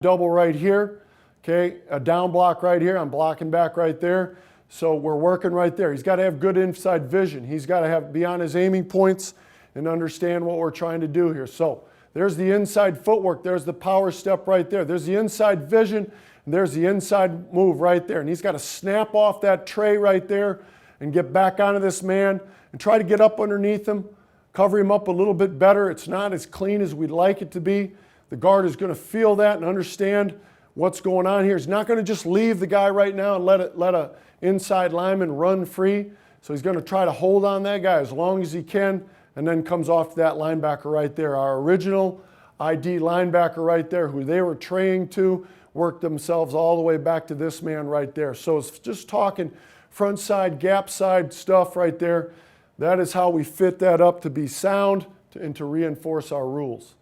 double right here, okay, a down block right here, I'm blocking back right there. So we're working right there. He's got to have good inside vision. He's got to be on his aiming points and understand what we're trying to do here. So there's the inside footwork. There's the power step right there. There's the inside vision, and there's the inside move right there. And he's got to snap off that tray right there and get back onto this man and try to get up underneath him, cover him up a little bit better. It's not as clean as we'd like it to be. The guard is going to feel that and understand what's going on here. He's not going to just leave the guy right now and let a inside lineman run free. So he's going to try to hold on that guy as long as he can, and then comes off to that linebacker right there. Our original ID linebacker right there, who they were training to, worked themselves all the way back to this man right there. So it's just talking front side, gap side stuff right there. That is how we fit that up to be sound and to reinforce our rules.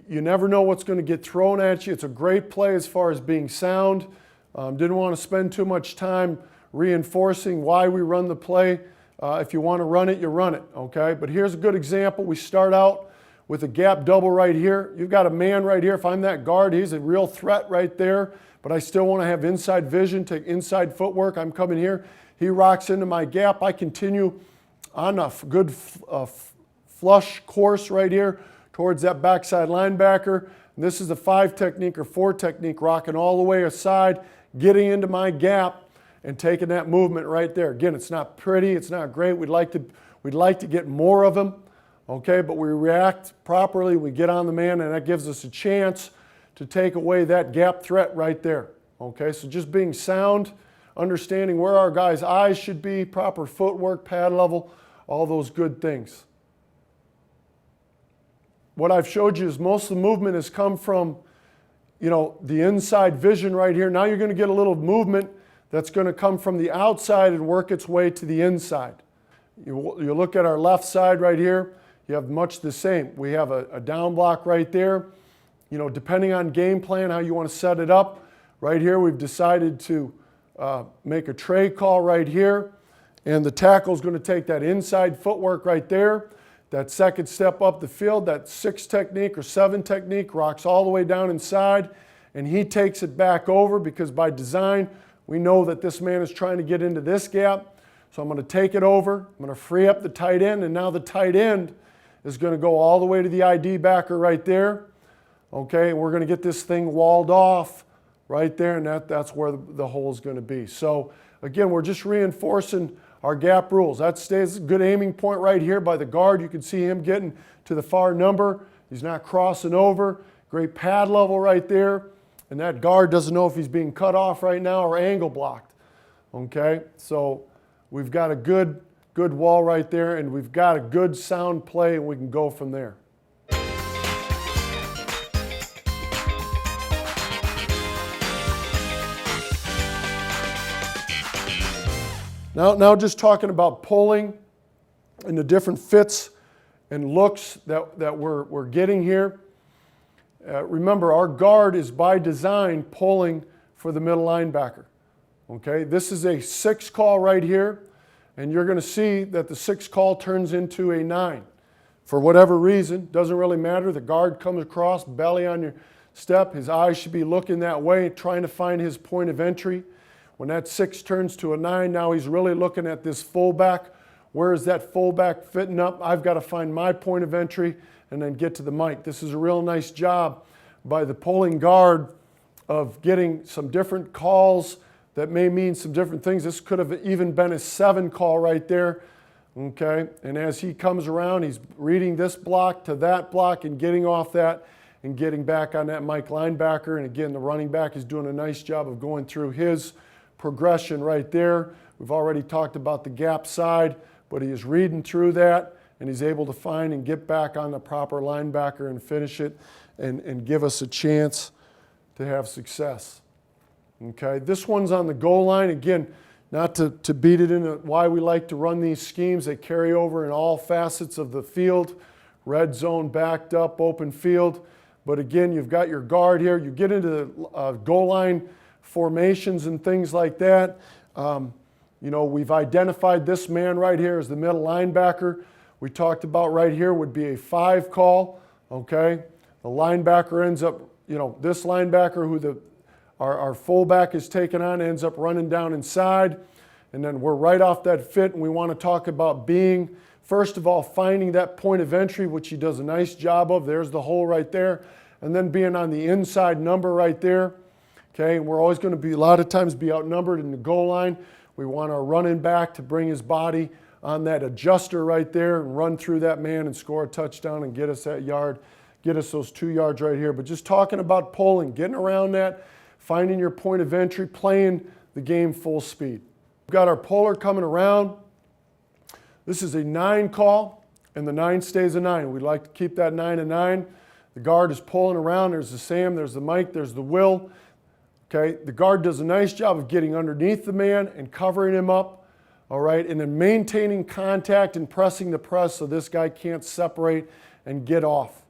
You never know what's going to get thrown at you. It's a great play as far as being sound. Didn't want to spend too much time reinforcing why we run the play. If you want to run it, you run it, okay? But here's a good example. We start out with a gap double right here. You've got a man right here. If I'm that guard, he's a real threat right there, but I still want to have inside vision, take inside footwork. I'm coming here. He rocks into my gap. I continue on a good flush course right here towards that backside linebacker. And this is a 5 technique or 4 technique, rocking all the way aside, getting into my gap and taking that movement right there. Again, it's not pretty, it's not great. We'd like to get more of them, okay? But we react properly, we get on the man, and that gives us a chance to take away that gap threat right there, okay? So just being sound, understanding where our guys' eyes should be, proper footwork, pad level, all those good things. What I've showed you is most of the movement has come from, the inside vision right here. Now you're going to get a little movement that's going to come from the outside and work its way to the inside. You look at our left side right here, you have much the same. We have a down block right there. Depending on game plan, how you want to set it up. Right here we've decided to make a tray call right here, and the tackle is going to take that inside footwork right there. That second step up the field, that 6 technique or 7 technique, rocks all the way down inside, and he takes it back over because by design, we know that this man is trying to get into this gap. So I'm going to take it over, I'm going to free up the tight end, and now the tight end is going to go all the way to the ID backer right there. Okay, and we're going to get this thing walled off right there, and that's where the hole is going to be. So again, we're just reinforcing our gap rules. That stays a good aiming point right here by the guard. You can see him getting to the far number. He's not crossing over. Great pad level right there. And that guard doesn't know if he's being cut off right now or angle blocked. Okay, so we've got a good wall right there, and we've got a good sound play, and we can go from there. Now just talking about pulling and the different fits and looks that we're getting here. Remember, our guard is by design pulling for the middle linebacker. Okay, this is a 6 call right here, and you're going to see that the 6 call turns into a 9. For whatever reason, doesn't really matter. The guard comes across, belly on your step. His eyes should be looking that way, trying to find his point of entry. When that 6 turns to a 9, now he's really looking at this fullback. Where is that fullback fitting up? I've got to find my point of entry and then get to the mic. This is a real nice job by the pulling guard of getting some different calls that may mean some different things. This could have even been a 7 call right there. Okay, and as he comes around, he's reading this block to that block and getting off that and getting back on that mic linebacker. And again, the running back is doing a nice job of going through his progression right there. We've already talked about the gap side, but he is reading through that, and he's able to find and get back on the proper linebacker and finish it and give us a chance to have success. Okay, this one's on the goal line. Again, not to beat it into why we like to run these schemes. They carry over in all facets of the field. Red zone, backed up, open field. But again, you've got your guard here. You get into the goal line formations and things like that. We've identified this man right here as the middle linebacker. We talked about right here would be a 5 call. okay? The linebacker ends up, this linebacker who our fullback is taking on ends up running down inside, and then we're right off that fit, and we want to talk about being, first of all, finding that point of entry, which he does a nice job of. There's the hole right there, and then being on the inside number right there, okay? And we're always going to be, a lot of times, be outnumbered in the goal line. We want our running back to bring his body on that adjuster right there and run through that man and score a touchdown and get us that yard, get us those 2 yards right here. But just talking about pulling, getting around that, finding your point of entry, playing the game full speed. We've got our puller coming around. This is a 9 call, and the 9 stays a 9. We'd like to keep that 9 a 9. The guard is pulling around. There's the Sam, there's the Mike, there's the Will. Okay, the guard does a nice job of getting underneath the man and covering him up, all right, and then maintaining contact and pressing the press so this guy can't separate and get off,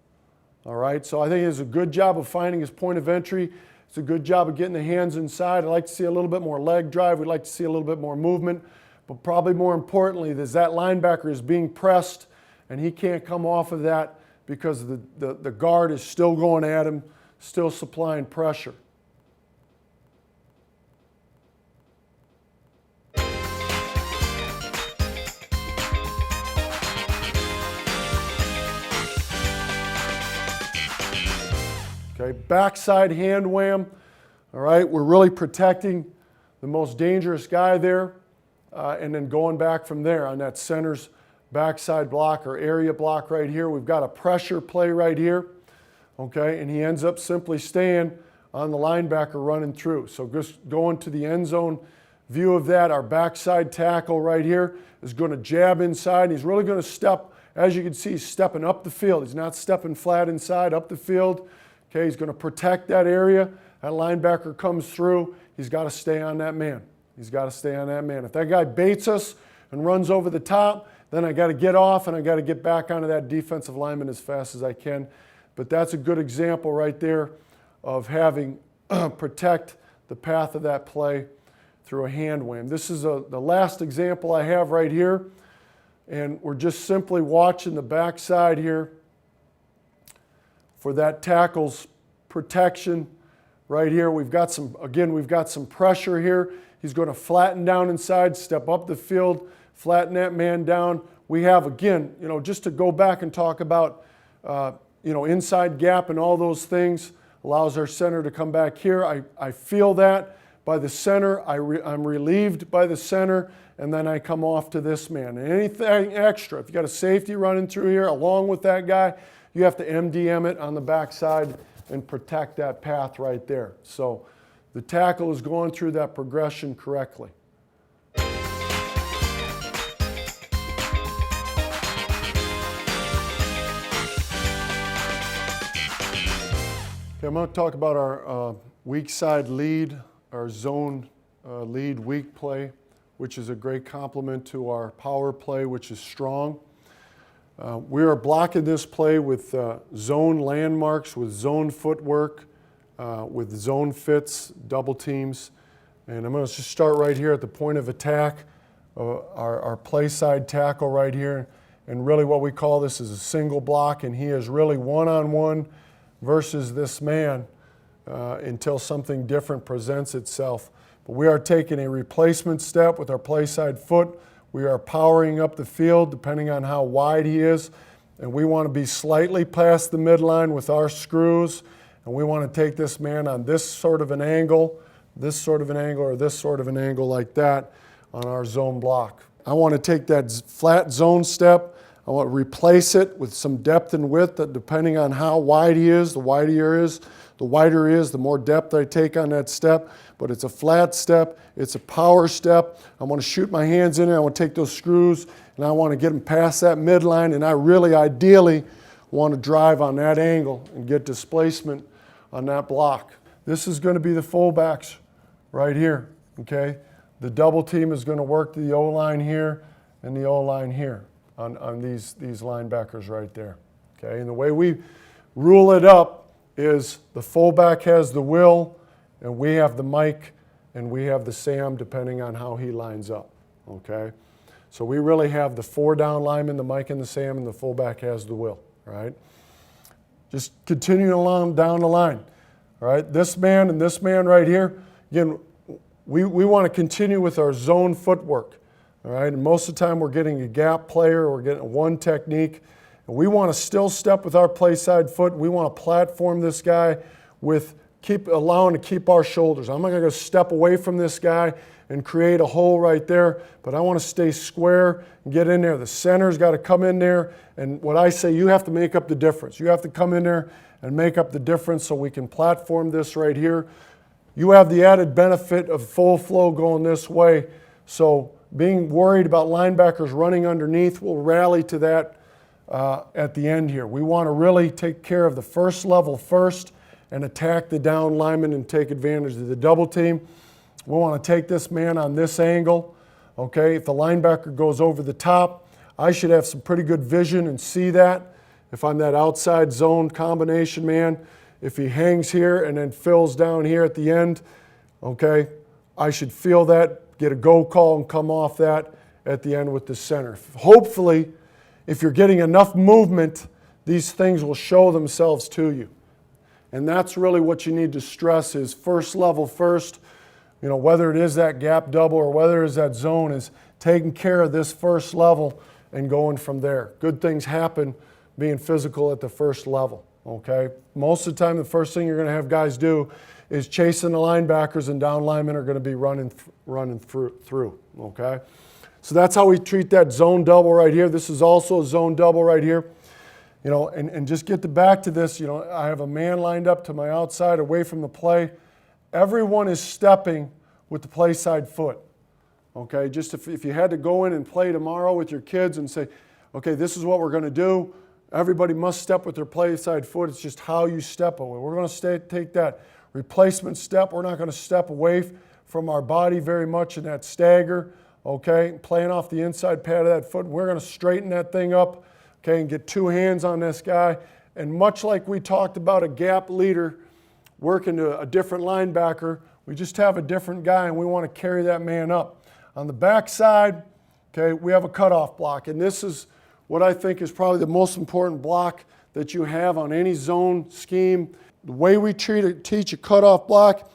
all right? So I think he does a good job of finding his point of entry. It's a good job of getting the hands inside. I'd like to see a little bit more leg drive. We'd like to see a little bit more movement. But probably more importantly is that linebacker is being pressed, and he can't come off of that because the guard is still going at him, still supplying pressure. Okay, backside hand wham. All right, we're really protecting the most dangerous guy there, and then going back from there on that center's backside block or area block right here. We've got a pressure play right here, okay, and he ends up simply staying on the linebacker running through. So just going to the end zone view of that, our backside tackle right here is going to jab inside. He's really going to step, as you can see, he's stepping up the field. He's not stepping flat inside, up the field. Okay, he's going to protect that area. That linebacker comes through. He's got to stay on that man. He's got to stay on that man. If that guy baits us and runs over the top, then I got to get off and I got to get back onto that defensive lineman as fast as I can. But that's a good example right there of having protect the path of that play through a hand wham. This is the last example I have right here. And we're just simply watching the backside here for that tackle's protection right here. We've got some pressure here. He's going to flatten down inside, step up the field, flatten that man down. We have, again, just to go back and talk about, inside gap and all those things, allows our center to come back here. I feel that by the center. I'm relieved by the center, and then I come off to this man. And anything extra, if you got a safety running through here along with that guy, you have to MDM it on the backside and protect that path right there. So the tackle is going through that progression correctly. Okay, I'm going to talk about our weak side lead, our zone lead weak play, which is a great complement to our power play, which is strong. We are blocking this play with zone landmarks, with zone footwork, with zone fits, double teams. And I'm going to just start right here at the point of attack, our play side tackle right here. And really what we call this is a single block, and he is really one-on-one versus this man until something different presents itself. But we are taking a replacement step with our play side foot. We are powering up the field depending on how wide he is, and we want to be slightly past the midline with our screws, and we want to take this man on this sort of an angle, this sort of an angle, or this sort of an angle like that on our zone block. I want to take that flat zone step. I want to replace it with some depth and width that depending on how wide he is, the wider he is, the more depth I take on that step. But it's a flat step, it's a power step. I want to shoot my hands in there, I want to take those screws, and I want to get them past that midline, and I really ideally want to drive on that angle and get displacement on that block. This is going to be the fullbacks right here, okay? The double team is going to work the O-line here and the O-line here on these linebackers right there, okay? And the way we rule it up is the fullback has the Will, and we have the Mike, and we have the Sam, depending on how he lines up, okay? So we really have the 4 down linemen, the Mike and the Sam, and the fullback has the Will, right? Just continuing along down the line. All right, this man and this man right here, again, we want to continue with our zone footwork. All right, and most of the time we're getting a gap player, we're getting one technique, and we want to still step with our play side foot. We want to platform this guy with allowing to keep our shoulders. I'm not going to step away from this guy and create a hole right there, but I want to stay square and get in there. The center's got to come in there, and what I say, you have to make up the difference. You have to come in there and make up the difference so we can platform this right here. You have the added benefit of full flow going this way, so being worried about linebackers running underneath, we'll rally to that at the end here. We want to really take care of the first level first and attack the down lineman and take advantage of the double team. We want to take this man on this angle, okay? If the linebacker goes over the top, I should have some pretty good vision and see that. If I'm that outside zone combination man, if he hangs here and then fills down here at the end, okay, I should feel that, get a go call and come off that at the end with the center. Hopefully, if you're getting enough movement, these things will show themselves to you. And that's really what you need to stress is first level first, you know, whether it is that gap double or whether it is that zone, is taking care of this first level and going from there. Good things happen being physical at the first level, okay? Most of the time, the first thing you're going to have guys do is chasing the linebackers, and down linemen are going to be running through, okay? So that's how we treat that zone double right here. This is also a zone double right here. You know, and just get back to this, you know, I have a man lined up to my outside away from the play. Everyone is stepping with the play side foot, okay? Just if you had to go in and play tomorrow with your kids and say, okay, this is what we're going to do, everybody must step with their play side foot. It's just how you step away. We're going to take that replacement step. We're not going to step away from our body very much in that stagger, okay? Playing off the inside pad of that foot. We're going to straighten that thing up, okay, and get two hands on this guy. And much like we talked about a gap leader working to a different linebacker, we just have a different guy and we want to carry that man up. On the backside, okay, we have a cutoff block. And this is what I think is probably the most important block that you have on any zone scheme. The way we teach a cutoff block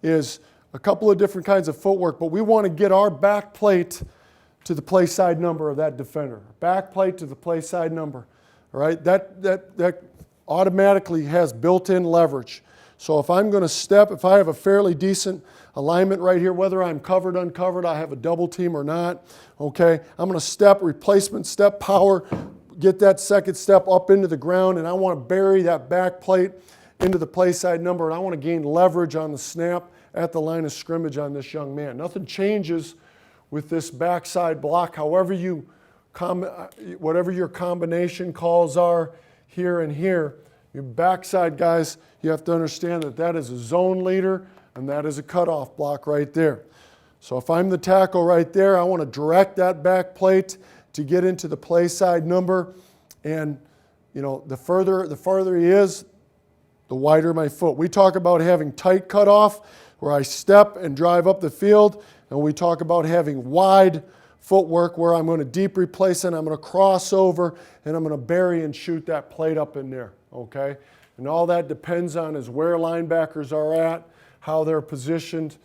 is a couple of different kinds of footwork, but we want to get our back plate to the play side number of that defender. Back plate to the play side number, all right? That automatically has built-in leverage. So if I'm going to step, if I have a fairly decent alignment right here, whether I'm covered, uncovered, I have a double team or not, okay, I'm going to step, replacement step, power, get that second step up into the ground, and I want to bury that back plate into the play side number, and I want to gain leverage on the snap at the line of scrimmage on this young man. Nothing changes with this backside block, whatever your combination calls are here and here. Your backside guys, you have to understand that that is a zone leader and that is a cutoff block right there. So if I'm the tackle right there, I want to direct that back plate to get into the play side number, and you know, the farther he is, the wider my foot. We talk about having tight cutoff where I step and drive up the field, and we talk about having wide footwork where I'm going to deep replace and I'm going to cross over and I'm going to bury and shoot that plate up in there, okay? And all that depends on is where linebackers are at, how they're positioned,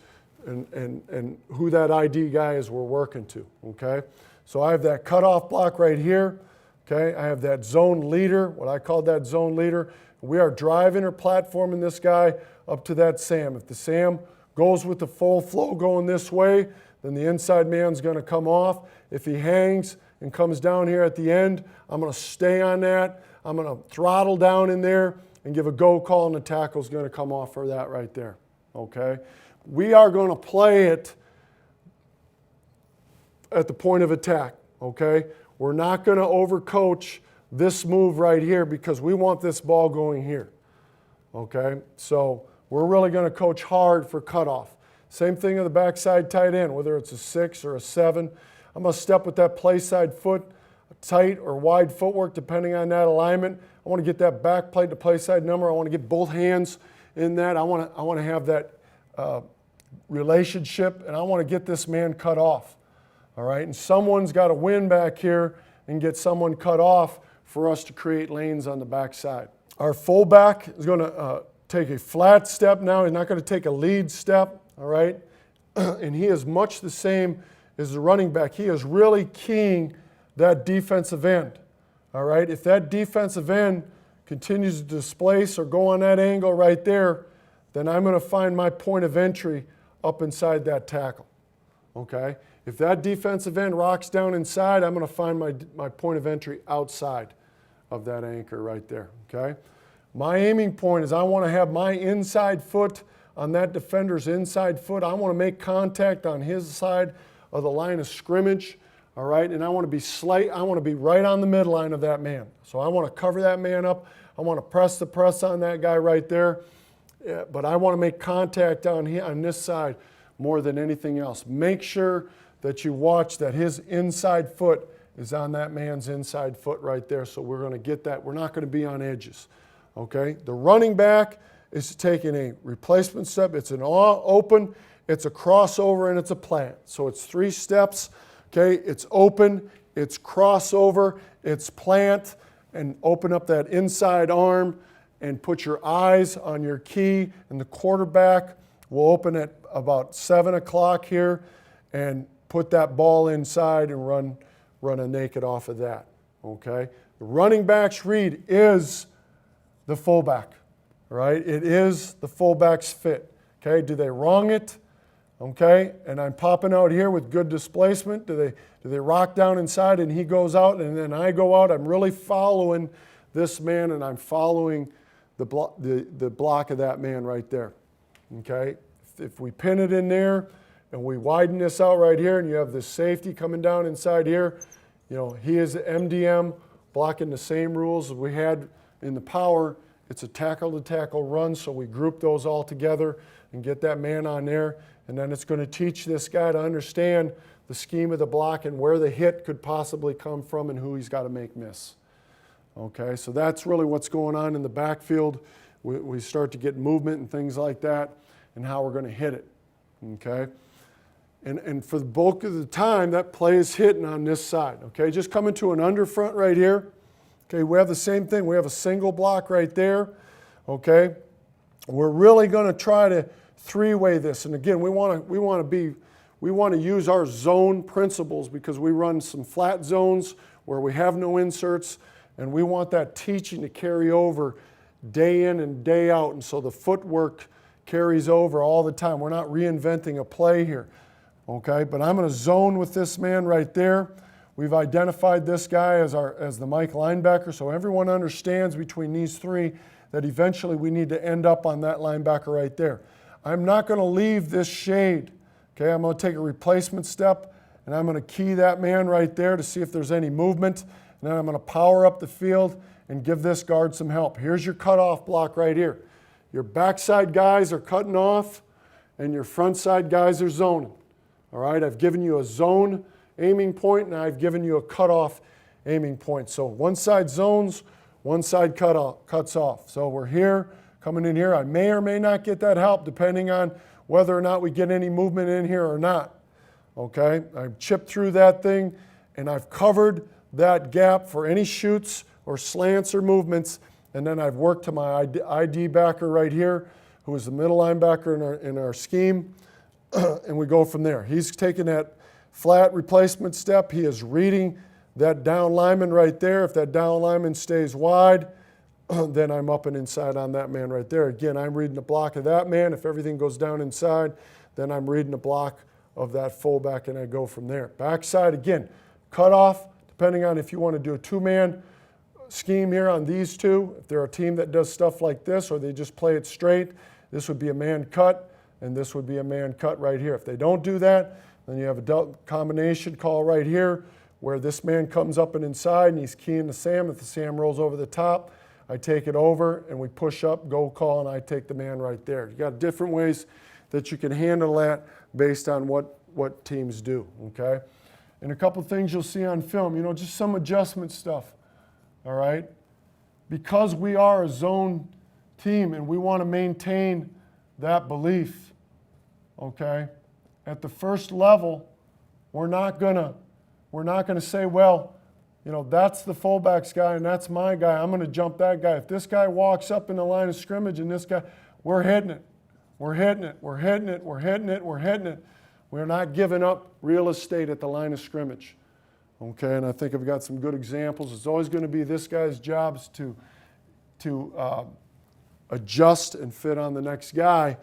and who that ID guy is we're working to, okay? So I have that cutoff block right here, okay? I have that zone leader, what I call that zone leader. We are driving or platforming this guy up to that SAM. If the SAM goes with the full flow going this way, then the inside man's going to come off. If he hangs and comes down here at the end, I'm going to stay on that. I'm going to throttle down in there and give a go call, and the tackle's going to come off for that right there, okay? We are going to play it at the point of attack, okay? We're not going to overcoach this move right here because we want this ball going here, okay? So we're really going to coach hard for cutoff. Same thing on the backside tight end, whether it's a 6 or a 7. I'm going to step with that play side foot, tight or wide footwork depending on that alignment. I want to get that back plate to play side number. I want to get both hands in that. I want to have that relationship, and I want to get this man cut off, all right? And someone's got to win back here and get someone cut off for us to create lanes on the backside. Our fullback is going to take a flat step now. He's not going to take a lead step, all right? And he is much the same as the running back. He is really keying that defensive end, all right? If that defensive end continues to displace or go on that angle right there, then I'm going to find my point of entry up inside that tackle, okay? If that defensive end rocks down inside, I'm going to find my point of entry outside of that anchor right there, okay? My aiming point is I want to have my inside foot on that defender's inside foot. I want to make contact on his side of the line of scrimmage, all right? And I want to be right on the midline of that man. So I want to cover that man up. I want to press the press on that guy right there. Yeah, but I want to make contact on this side more than anything else. Make sure that you watch that his inside foot is on that man's inside foot right there. So we're going to get that. We're not going to be on edges. Okay? The running back is taking a replacement step. It's an open, it's a crossover, and it's a plant. So it's 3 steps. Okay? It's open, it's crossover, it's plant, and open up that inside arm and put your eyes on your key. And the quarterback will open at about 7 o'clock here and put that ball inside and run a naked off of that. Okay? The running back's read is the fullback, right? It is the fullback's fit. Okay? Do they wrong it? Okay? And I'm popping out here with good displacement. Do they rock down inside and he goes out and then I go out? I'm really following this man and I'm following the block of that man right there. Okay? If we pin it in there and we widen this out right here and you have this safety coming down inside here, you know, he is the MDM blocking the same rules as we had in the power. It's a tackle-to-tackle run, so we group those all together and get that man on there. And then it's going to teach this guy to understand the scheme of the block and where the hit could possibly come from and who he's got to make miss. Okay, so that's really what's going on in the backfield. We start to get movement and things like that and how we're going to hit it. Okay, and for the bulk of the time, that play is hitting on this side. Okay, just coming to an underfront right here. Okay, we have the same thing. We have a single block right there. Okay, we're really going to try to 3-way this. And again, we want to use our zone principles because we run some flat zones where we have no inserts, and we want that teaching to carry over day in and day out. And so the footwork carries over all the time. We're not reinventing a play here. Okay, but I'm going to zone with this man right there. We've identified this guy as the Mike linebacker, so everyone understands between these 3 that eventually we need to end up on that linebacker right there. I'm not going to leave this shade. Okay, I'm going to take a replacement step, and I'm going to key that man right there to see if there's any movement, and then I'm going to power up the field and give this guard some help. Here's your cutoff block right here. Your backside guys are cutting off, and your front side guys are zoning. All right, I've given you a zone aiming point, and I've given you a cutoff aiming point. So one side zones, one side cuts off. So we're here, coming in here. I may or may not get that help depending on whether or not we get any movement in here or not. Okay, I've chipped through that thing, and I've covered that gap for any shoots or slants or movements, and then I've worked to my ID backer right here, who is the middle linebacker in our scheme, and we go from there. He's taking that flat replacement step. He is reading that down lineman right there. If that down lineman stays wide, then I'm up and inside on that man right there. Again, I'm reading the block of that man. If everything goes down inside, then I'm reading the block of that fullback, and I go from there. Backside, again, cut off, depending on if you want to do a 2-man scheme here on these 2. If they're a team that does stuff like this or they just play it straight, this would be a man cut, and this would be a man cut right here. If they don't do that, then you have a combination call right here where this man comes up and inside and he's keying the Sam. If the Sam rolls over the top, I take it over and we push up, go call, and I take the man right there. You got different ways that you can handle that based on what teams do, okay? And a couple things you'll see on film, you know, just some adjustment stuff, all right? Because we are a zone team and we want to maintain that belief, okay? At the first level, we're not gonna say, well, that's the fullback's guy and that's my guy. I'm going to jump that guy. If this guy walks up in the line of scrimmage and this guy, we're hitting it. We're hitting it. We're hitting it. We're hitting it. We're hitting it. We're not giving up real estate at the line of scrimmage. Okay, and I think I've got some good examples. It's always going to be this guy's jobs to adjust and fit on the next guy.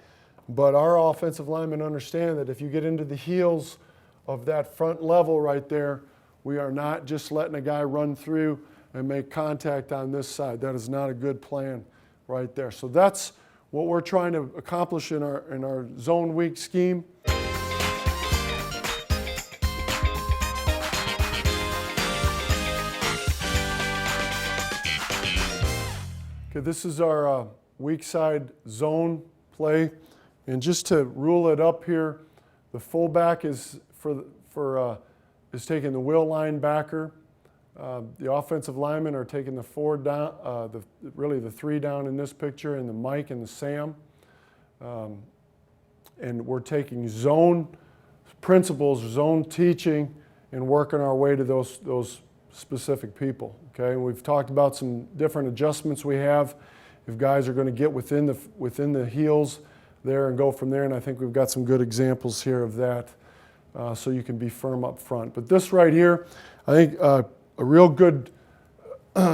But our offensive linemen understand that if you get into the heels of that front level right there, we are not just letting a guy run through and make contact on this side. That is not a good plan right there. So that's what we're trying to accomplish in our zone week scheme. Okay, this is our weak side zone play. And just to rule it up here, the fullback is is taking the will linebacker. The offensive linemen are taking the 4 down, really the 3 down in this picture, and the Mike and the Sam. And we're taking zone principles, zone teaching, and working our way to those specific people. Okay, and we've talked about some different adjustments we have. If guys are going to get within the heels there and go from there, and I think we've got some good examples here of that, so you can be firm up front. But this right here, I think a real good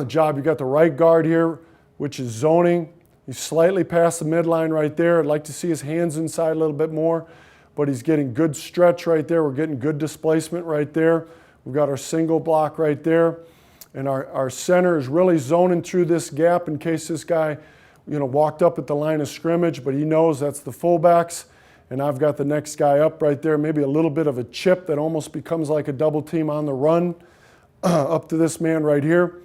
job. You got the right guard here, which is zoning. He's slightly past the midline right there. I'd like to see his hands inside a little bit more, but he's getting good stretch right there. We're getting good displacement right there. We've got our single block right there. And our center is really zoning through this gap in case this guy, walked up at the line of scrimmage, but he knows that's the fullbacks. And I've got the next guy up right there, maybe a little bit of a chip that almost becomes like a double team on the run up to this man right here.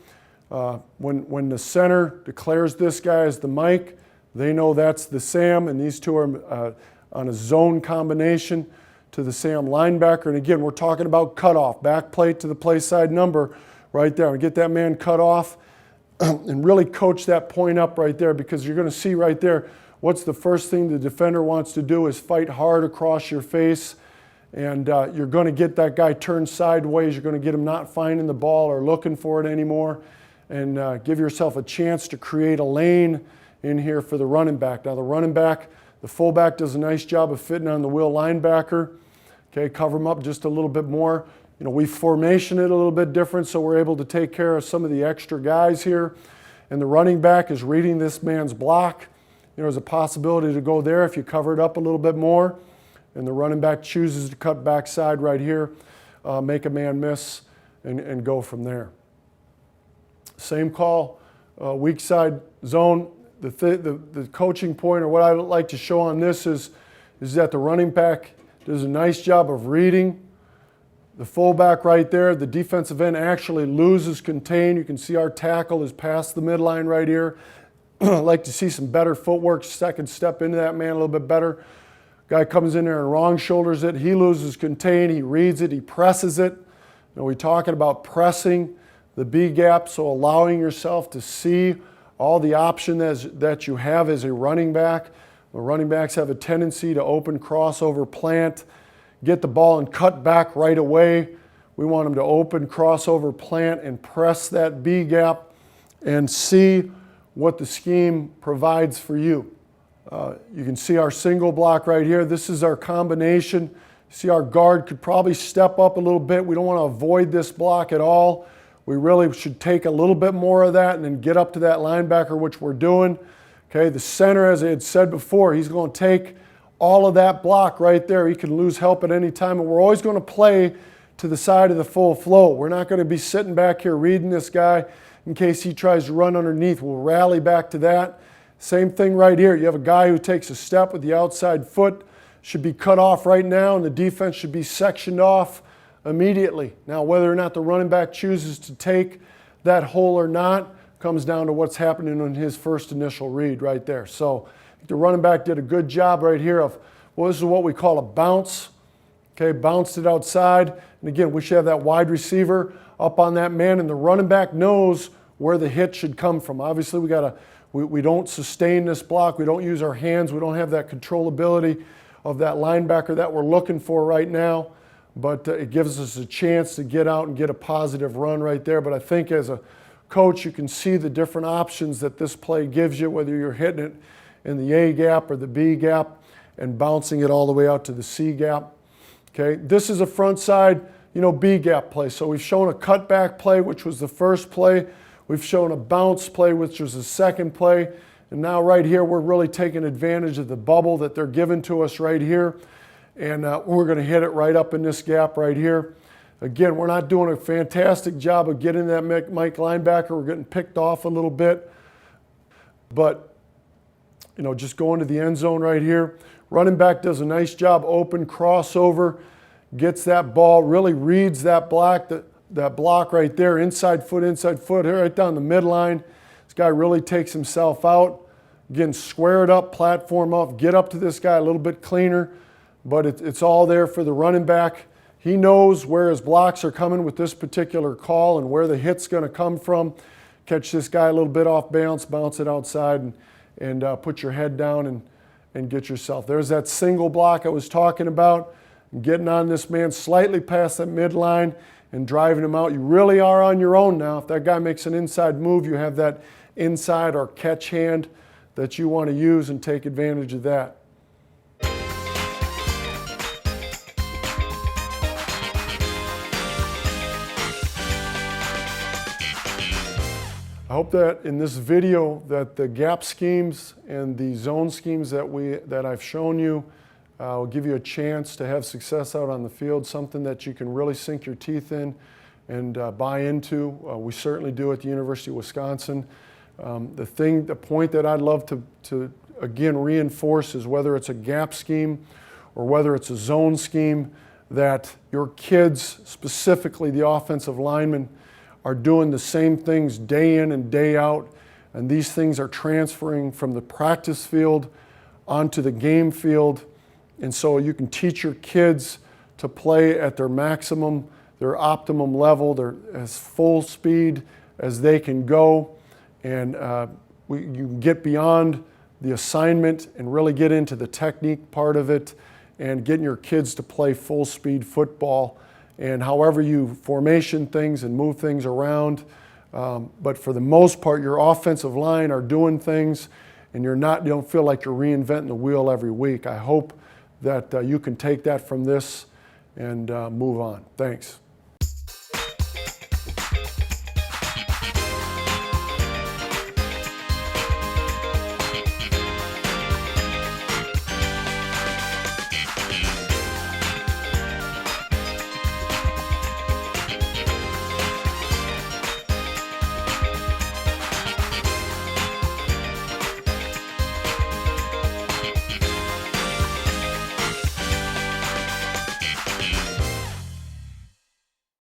When the center declares this guy as the Mike, they know that's the Sam, and these two are on a zone combination to the Sam linebacker. And again, we're talking about cutoff, back plate to the play side number right there. And get that man cut off and really coach that point up right there, because you're going to see right there what's the first thing the defender wants to do is fight hard across your face. And you're going to get that guy turned sideways. You're going to get him not finding the ball or looking for it anymore. And give yourself a chance to create a lane in here for the running back. Now the running back, the fullback does a nice job of fitting on the will linebacker. Okay, cover him up just a little bit more. We formation it a little bit different, so we're able to take care of some of the extra guys here. And the running back is reading this man's block. There's a possibility to go there if you cover it up a little bit more. And the running back chooses to cut backside right here, make a man miss, and go from there. Same call, weak side zone. The coaching point, or what I like to show on this is that the running back does a nice job of reading the fullback right there. The defensive end actually loses contain. You can see our tackle is past the midline right here. I'd like to see some better footwork, second step into that man a little bit better. Guy comes in there and wrong shoulders it. He loses contain. He reads it. He presses it. We're talking about pressing the B gap, so allowing yourself to see all the option that you have as a running back. The running backs have a tendency to open crossover plant, get the ball and cut back right away. We want them to open crossover plant and press that B gap and see what the scheme provides for you. You can see our single block right here. This is our combination. See, our guard could probably step up a little bit. We don't want to avoid this block at all. We really should take a little bit more of that and then get up to that linebacker, which we're doing. Okay, the center, as I had said before, he's going to take all of that block right there. He can lose help at any time, and we're always going to play to the side of the full flow. We're not going to be sitting back here reading this guy in case he tries to run underneath. We'll rally back to that. Same thing right here. You have a guy who takes a step with the outside foot, should be cut off right now, and the defense should be sectioned off immediately. Now, whether or not the running back chooses to take that hole or not comes down to what's happening in his first initial read right there. So the running back did a good job right here of, well, this is what we call a bounce. Okay, bounced it outside. And again, we should have that wide receiver up on that man, and the running back knows where the hit should come from. Obviously, we don't sustain this block. We don't use our hands. We don't have that controllability of that linebacker that we're looking for right now. but it gives us a chance to get out and get a positive run right there. But I think as a coach, you can see the different options that this play gives you, whether you're hitting it in the A gap or the B gap and bouncing it all the way out to the C gap. Okay, this is a front side, B gap play. So we've shown a cutback play, which was the first play. We've shown a bounce play, which was the second play. And now right here, we're really taking advantage of the bubble that they're giving to us right here. And we're going to hit it right up in this gap right here. Again, we're not doing a fantastic job of getting that Mike linebacker. We're getting picked off a little bit. But, just going to the end zone right here. Running back does a nice job, open crossover, gets that ball, really reads that block right there, inside foot, right down the midline. This guy really takes himself out. Again, square it up, platform up, get up to this guy a little bit cleaner, but it's all there for the running back. He knows where his blocks are coming with this particular call and where the hit's going to come from. Catch this guy a little bit off balance, bounce it outside, and put your head down and get yourself. There's that single block I was talking about, getting on this man slightly past that midline and driving him out. You really are on your own now. If that guy makes an inside move, you have that inside or catch hand that you want to use and take advantage of that. I hope that in this video that the gap schemes and the zone schemes that I've shown you will give you a chance to have success out on the field, something that you can really sink your teeth in and buy into. We certainly do at the University of Wisconsin. The point that I'd love to again reinforce is whether it's a gap scheme or whether it's a zone scheme, that your kids, specifically the offensive linemen, are doing the same things day in and day out, and these things are transferring from the practice field onto the game field. And so you can teach your kids to play at their maximum, their optimum level, their as full speed as they can go, and you can get beyond the assignment and really get into the technique part of it and getting your kids to play full speed football. And however you formation things and move things around. But for the most part, your offensive line are doing things and you don't feel like you're reinventing the wheel every week. I hope that you can take that from this and move on. Thanks.